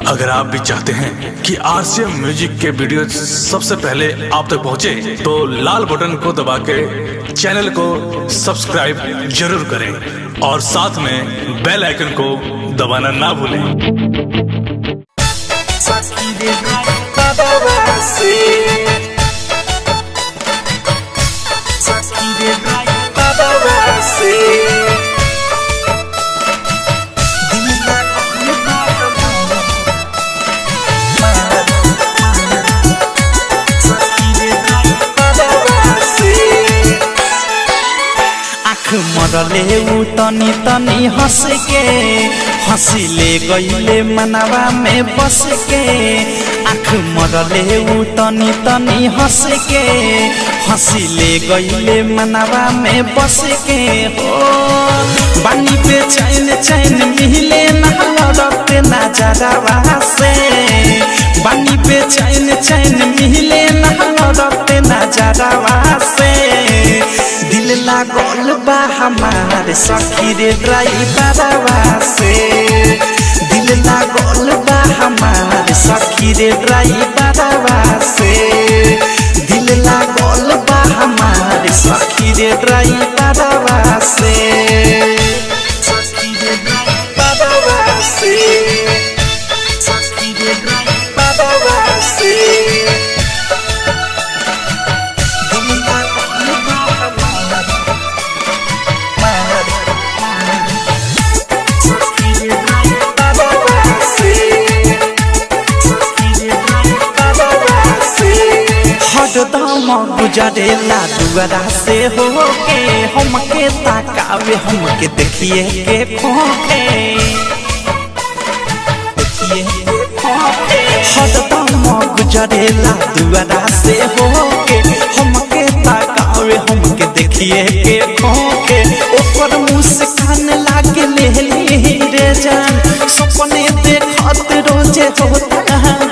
अगर आप भी चाहते हैं कि आरसीएम म्यूजिक के वीडियो सबसे पहले आप तक पहुंचे, तो लाल बटन को दबा के चैनल को सब्सक्राइब जरूर करें और साथ में बेल आइकन को दबाना ना भूलें। मरले उ तनी तनी हंस के हंसिले गईले मनवा में बस के। आँख मरले उ तनी तनी हंस के हंसिले गईले मनवा में बस के। हो बानी पे चैन चैन मिले ना लड़ते नजरवा से। बानी पे चैन चैन मिले ना लड़ते नजरवा से। दिल लागल बा हमारे सखी रे ड्राइवरवा से। दिल लागल बा हमारे सखी रे ड्राइवरवा से। दिल लागल बा हमारे सखी रे ड्राइवरवा से। सखी रे ड्राइवरवा से। सखी रे ड्राइवरवा से। हरदम गुजरेला दुआरा से होके हमके ताकावे हमके देखिए के खोके। हरदम गुजरेला दुआरा से होके हमके ताकावे हमके देखिए के खोके। ओकर मुस्कान लागे लेली रे जान सपने देखत रोजे होता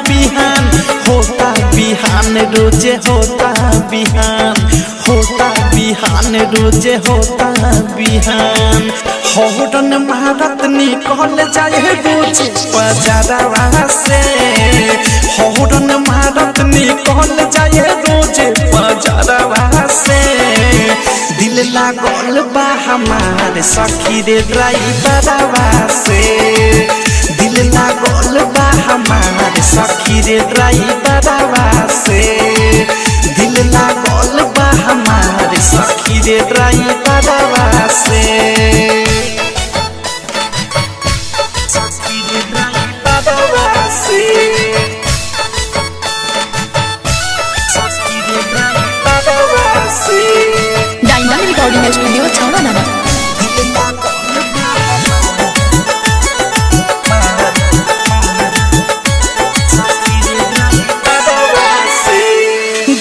बिहान। होता बिहान रोजे होता बिहान। होता बिहान रोजे होता बिहान। हौरन मारत निकल जाए रोजे बाजारवा से। हौरन मारत निकल जाए रोजे बाजारवा से। दिल लागल बा हमारे सखी रे ड्राइवरवा से। दिल लागल बा हमारे सखी रे ड्राइवरवा से। दिल लागल बा हमारे सखी रे ड्राइवरवा से। सखी रे ड्राइवरवा से। सखी रे ड्राइवरवा से। डायमंड रिकॉर्डिंग स्टूडियो छौड़ा नामा।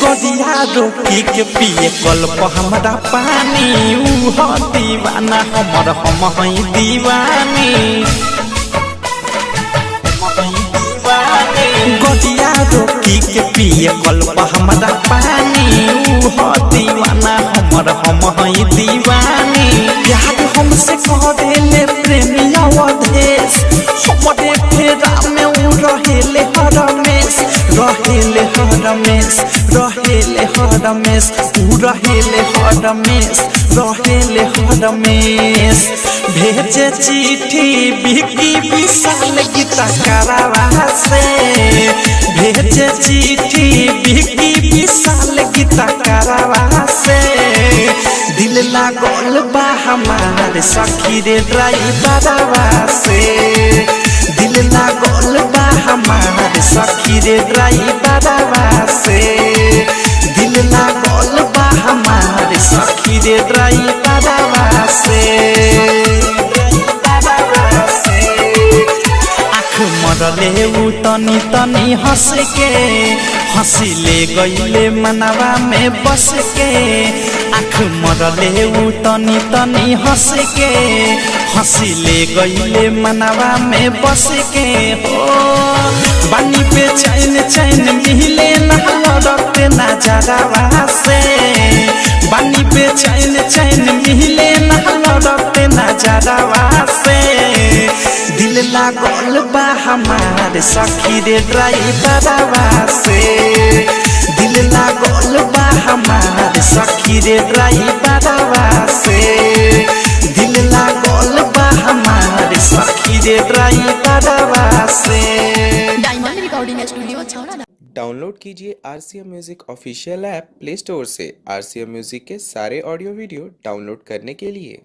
गदिया रोकी के पिए कल्प हमरा पानी। ऊ दीवाना हमर हम हई दीवानी। गदिया रोकी के पिए कल्प हमरा पानी। ऊ दीवाना हमर हम हई दीवानी। प्यार हमसे करेले प्रेमिया अवधेश हमरे फेरा में ऊ रहेले हरमेश। रहेले हरमेश रहेले हरमेश ऊ रहेले हरमेश रहेले हरमेश। भेजे चिट्ठी बिकी विशाल गीता करावा से। भेजे चिट्ठी बिकी विशाल गीता करावा से। दिल लागल बा हमारे सखी रे ड्राइवरवा से। दिल लागल बा हमारे सखी रे ड्राइवरवा से। दिल लागल बा हमारे सखी रे ड्राइवरवा से। आँख मरले उ तनी तनी हंस के हंसिले गईले मनवा में बस के। आँख मरले उ तनी तनी हंस के हंसिले गईले मनवा में बस के। हो बानी पे चैन चैन मिले ना लड़ते नजरवा से। बानी पे चैन चैन मिले ना लड़ते नजरवा से दिल लागल बा हमार सखी रे ड्राइवरवा से दिल लागल बा हमार सखी रे ड्राइवरवा से दिल लागल बा हमार सखी रे ड्राइवरवा से। डायमंड रिकॉर्डिंग स्टूडियो छौड़ा। डाउनलोड कीजिए RCM music official app play store से। RCM म्यूजिक के सारे ऑडियो वीडियो डाउनलोड करने के लिए